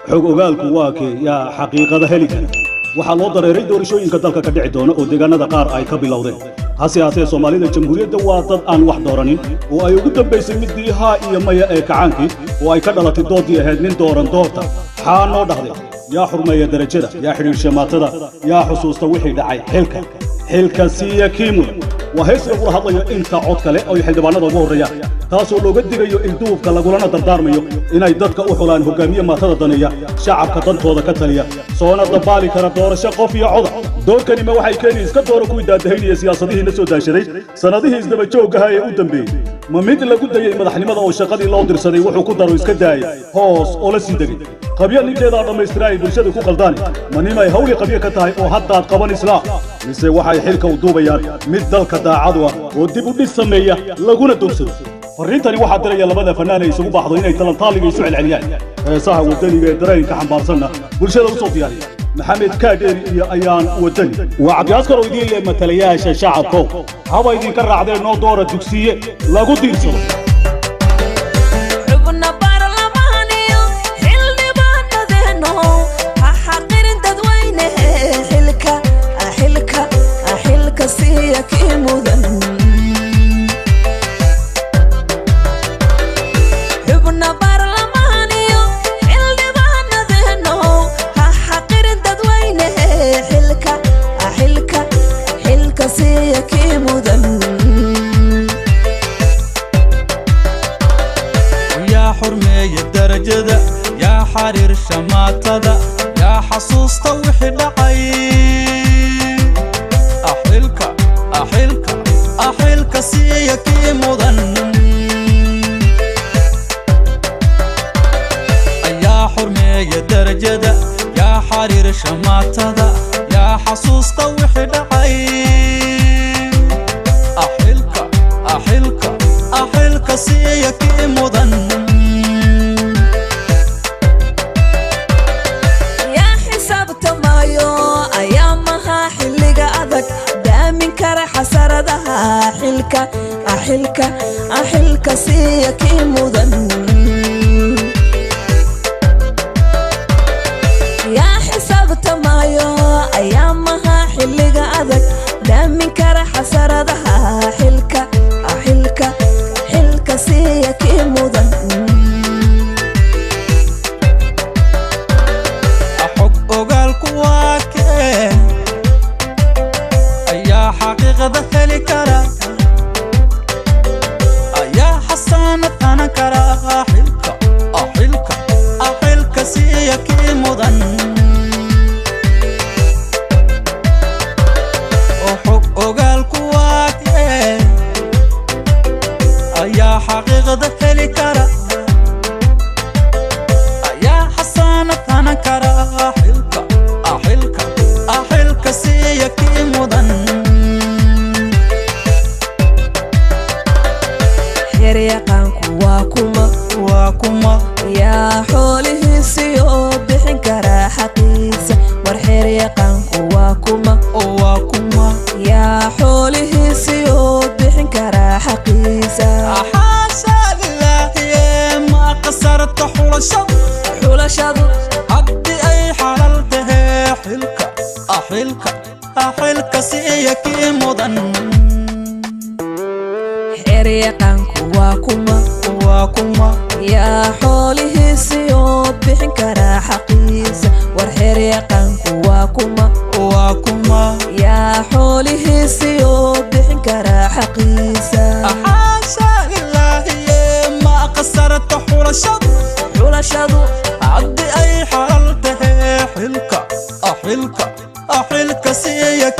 xog ogaalku waa kee yaa xaqiiqada heli kara waxaa loo dareeray doorashooyinka dalka ka dhici doona oo deegaanada qaar ay ka bilowdeen hase haatee Soomaalida jamhuuriyadda waa dad aan wax dooranin oo ay ugu dambeysay midii haa iyo maya ee kacaankii oo ay ka dhalatay doodii ahayd nin dooran doorta maxaa noo dhahday yaa xurmeeya darajada yaa xiriir shamatada yaa xusuusta wixii dhacay xilka siiya kiimu waa hees lagu hadlayo inta cod kale oo xildhibaanada ugu horeeyaan taasoo looga digayo in duubka lagulana dardaarmayo inay dadka u xulaan hogaamiye maatada daneeya shacabka dantooda ka taliya soona dabaali kara doorasho qof iyo cod doorkani ma waxay keenaysaa iska dooro kuwii daadahaynaya siyaasadihii la soo daashaday sanadihii isdaba joogga ee u dambeeyay ma mid lagu dayay madaxnimada oo shaqadii loo dirsaday wuxuu ku daro iska daayay hoos oo la sii degay qabyo ninkeeda dhammaystiray bulshada ku qaldaan manimay hawli qabyo ka tahay oo haddaad qaban islaam mise waxay xilka u duubayaan mid dalka daacad ah oo dib u dhis sameeya laguna doorsado farriintani waxaa diraya labada fanaan ay isugu baxdo inay talantaaliga isu celceliyaan heesaha wadaniga ee dareenka xambaarsanna bulshada u soo diyaariya Mohamed Kadheeri iyo Ayaan Wadani waa cabdiyaskar oo idin leeyahay matalayaasha shacabka haba idin ka raacdeen noo doora dugsiye lagu diirsado درجة يا حرير شماتة يا حصوص طوح دعي أحلك سيك مضن يا حرمي درجة يا حرير شماتة يا حصوص طوح دعي أحلك سيك مضن أحلك سيك مضن يا حساب تمايو أيامها حلق أذك دامن كره حسردها حلك سيك مضن أحق أقالك واكي أيا حقيقة ثلكرة أنا كرا أحلك سيك مضن أحق أقالك واكي أيا حقيقة ثلكرة أيا حسانة أنا كرا أحلك سيك مضن واكما يا حوله سيوب بحن كرا حقيسة ورحير يقانكو واكما يا حوله سيوب بحن كرا حقيسة حاشا لله ما قصرت حولشد عبدي أي حللته أحلك سيك مضن حير يقانكو واكما يا حوله سيوب بحن كرا حقيسة ورحير يقانكو واكما يا حوله سيوب بحن كرا حقيسة حاشا لله ما قصرت حولشد عبدي أي حللته أحلك سيك